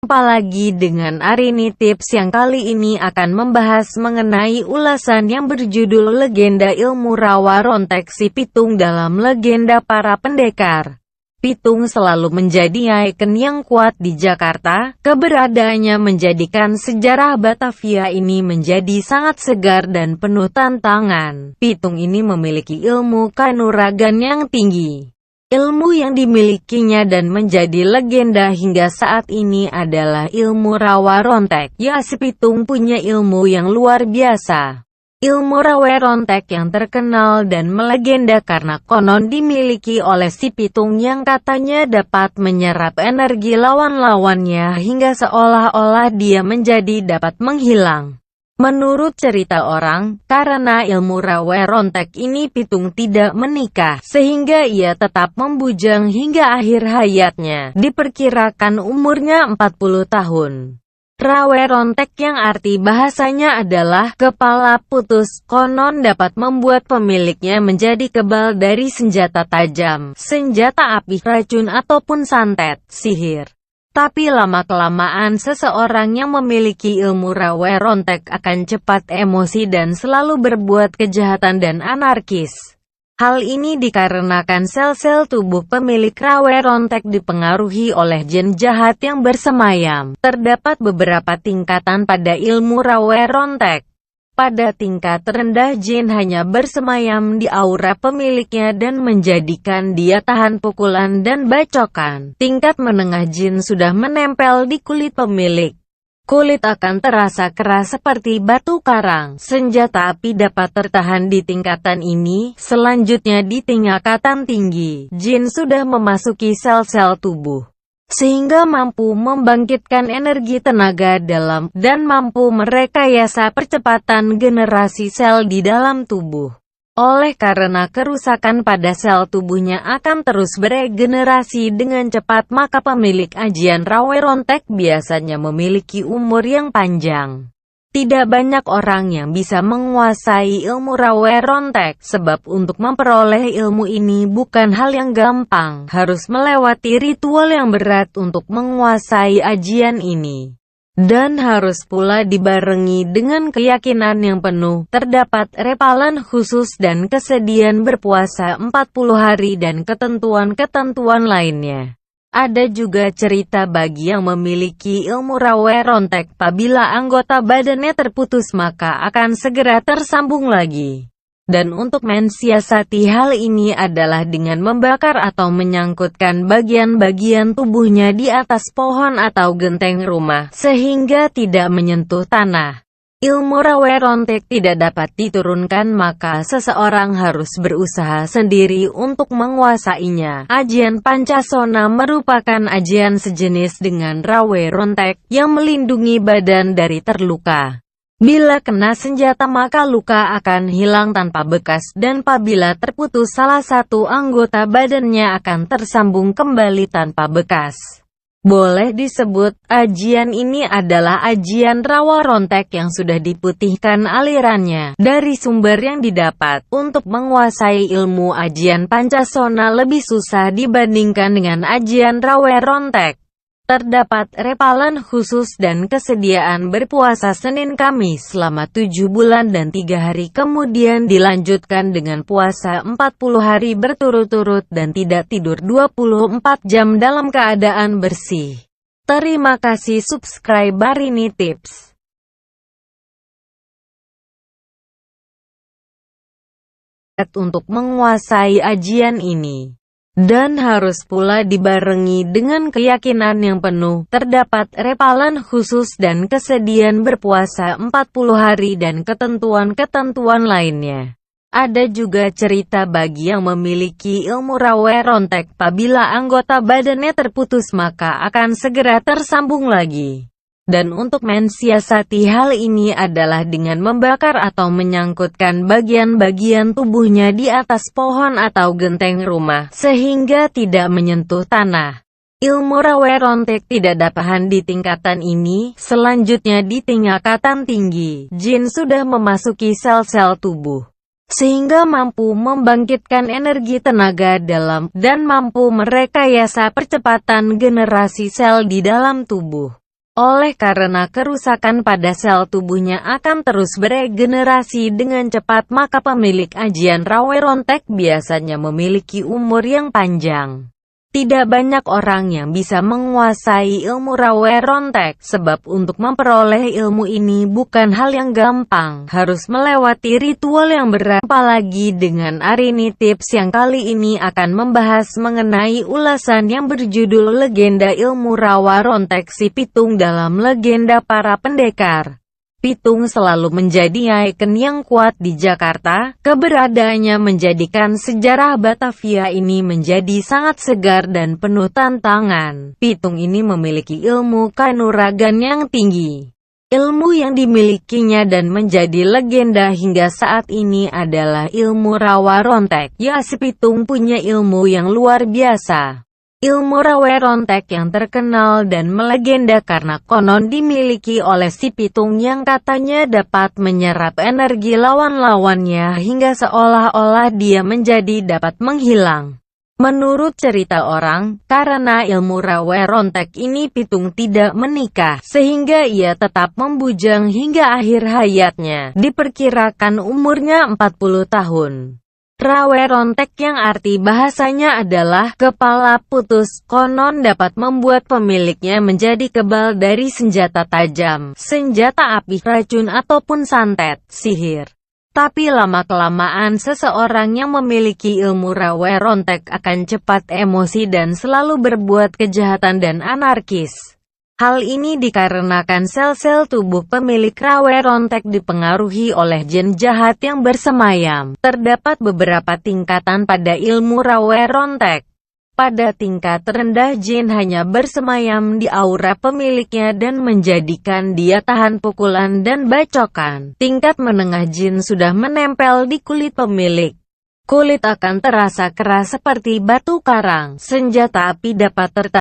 Jumpa lagi dengan Arini Tips yang kali ini akan membahas mengenai ulasan yang berjudul Legenda Ilmu Rawa Rontek Si Pitung dalam legenda para pendekar. Pitung selalu menjadi ikon yang kuat di Jakarta. Keberadaannya menjadikan sejarah Batavia ini menjadi sangat segar dan penuh tantangan. Pitung ini memiliki ilmu kanuragan yang tinggi. Ilmu yang dimilikinya dan menjadi legenda hingga saat ini adalah ilmu rawa rontek. Ya, si Pitung punya ilmu yang luar biasa. Ilmu rawa rontek yang terkenal dan melegenda karena konon dimiliki oleh si Pitung yang katanya dapat menyerap energi lawan-lawannya hingga seolah-olah dia menjadi dapat menghilang. Menurut cerita orang, karena ilmu rawa rontek ini Pitung tidak menikah, sehingga ia tetap membujang hingga akhir hayatnya. Diperkirakan umurnya 40 tahun. Rawa rontek yang arti bahasanya adalah kepala putus, konon dapat membuat pemiliknya menjadi kebal dari senjata tajam, senjata api, racun ataupun santet, sihir. Tapi lama-kelamaan seseorang yang memiliki ilmu rawa rontek akan cepat emosi dan selalu berbuat kejahatan dan anarkis. Hal ini dikarenakan sel-sel tubuh pemilik rawa rontek dipengaruhi oleh jin jahat yang bersemayam. Terdapat beberapa tingkatan pada ilmu rawa rontek. Pada tingkat rendah jin hanya bersemayam di aura pemiliknya dan menjadikan dia tahan pukulan dan bacokan. Tingkat menengah jin sudah menempel di kulit pemilik. Kulit akan terasa keras seperti batu karang. Senjata api dapat tertahan di tingkatan ini. Selanjutnya di tingkatan tinggi, jin sudah memasuki sel-sel tubuh, sehingga mampu membangkitkan energi tenaga dalam, dan mampu merekayasa percepatan generasi sel di dalam tubuh. Oleh karena kerusakan pada sel tubuhnya akan terus beregenerasi dengan cepat, maka pemilik ajian rawa rontek biasanya memiliki umur yang panjang. Tidak banyak orang yang bisa menguasai ilmu rawa rontek, sebab untuk memperoleh ilmu ini bukan hal yang gampang, harus melewati ritual yang berat untuk menguasai ajian ini. Dan harus pula dibarengi dengan keyakinan yang penuh. Terdapat repalan khusus dan kesediaan berpuasa 40 hari dan ketentuan-ketentuan lainnya. Ada juga cerita bagi yang memiliki ilmu rawa rontek, apabila anggota badannya terputus maka akan segera tersambung lagi. Dan untuk mensiasati hal ini adalah dengan membakar atau menyangkutkan bagian-bagian tubuhnya di atas pohon atau genteng rumah, sehingga tidak menyentuh tanah. Ilmu rawa rontek tidak dapat diturunkan, maka seseorang harus berusaha sendiri untuk menguasainya. Ajian Pancasona merupakan ajian sejenis dengan rawa rontek, yang melindungi badan dari terluka. Bila kena senjata maka luka akan hilang tanpa bekas, dan apabila terputus salah satu anggota badannya akan tersambung kembali tanpa bekas. Boleh disebut, ajian ini adalah ajian rawa rontek yang sudah diputihkan alirannya dari sumber yang didapat. Untuk menguasai ilmu ajian Pancasona lebih susah dibandingkan dengan ajian rawa rontek. Terdapat repalan khusus dan kesediaan berpuasa Senin Kamis selama 7 bulan dan 3 hari, kemudian dilanjutkan dengan puasa 40 hari berturut-turut dan tidak tidur 24 jam dalam keadaan bersih. Terima kasih. Subscribe Arini Tips untuk menguasai ajian ini. Dan harus pula dibarengi dengan keyakinan yang penuh. Terdapat repalan khusus dan kesediaan berpuasa 40 hari dan ketentuan-ketentuan lainnya. Ada juga cerita bagi yang memiliki ilmu rawa rontek, apabila anggota badannya terputus maka akan segera tersambung lagi. Dan untuk mensiasati hal ini adalah dengan membakar atau menyangkutkan bagian-bagian tubuhnya di atas pohon atau genteng rumah, sehingga tidak menyentuh tanah. Ilmu rawa rontek tidak dapat di tingkatan ini. Selanjutnya di tingkatan tinggi, jin sudah memasuki sel-sel tubuh, sehingga mampu membangkitkan energi tenaga dalam, dan mampu merekayasa percepatan generasi sel di dalam tubuh. Oleh karena kerusakan pada sel tubuhnya akan terus beregenerasi dengan cepat, maka pemilik ajian Rawe Rontek biasanya memiliki umur yang panjang. Tidak banyak orang yang bisa menguasai ilmu Rawe Rontek, sebab untuk memperoleh ilmu ini bukan hal yang gampang, harus melewati ritual yang berat. Apalagi dengan Arini, tips yang kali ini akan membahas mengenai ulasan yang berjudul Legenda Ilmu Rawa Rontek Si Pitung dalam legenda para pendekar. Pitung selalu menjadi ikon yang kuat di Jakarta. Keberadaannya menjadikan sejarah Batavia ini menjadi sangat segar dan penuh tantangan. Pitung ini memiliki ilmu kanuragan yang tinggi. Ilmu yang dimilikinya dan menjadi legenda hingga saat ini adalah ilmu Rawa Rontek. Ya, si Pitung punya ilmu yang luar biasa. Ilmu Rawe Rontek yang terkenal dan melegenda karena konon dimiliki oleh si Pitung yang katanya dapat menyerap energi lawan-lawannya hingga seolah-olah dia menjadi dapat menghilang. Menurut cerita orang, karena ilmu Rawe Rontek ini Pitung tidak menikah, sehingga ia tetap membujang hingga akhir hayatnya. Diperkirakan umurnya 40 tahun. Rawe Rontek yang arti bahasanya adalah kepala putus, konon dapat membuat pemiliknya menjadi kebal dari senjata tajam, senjata api, racun ataupun santet, sihir. Tapi lama-kelamaan seseorang yang memiliki ilmu Rawe Rontek akan cepat emosi dan selalu berbuat kejahatan dan anarkis. Hal ini dikarenakan sel-sel tubuh pemilik Rawe Rontek dipengaruhi oleh jin jahat yang bersemayam. Terdapat beberapa tingkatan pada ilmu Rawe Rontek. Pada tingkat rendah, jin hanya bersemayam di aura pemiliknya dan menjadikan dia tahan pukulan dan bacokan. Tingkat menengah, jin sudah menempel di kulit pemilik. Kulit akan terasa keras seperti batu karang. Senjata api dapat tertarik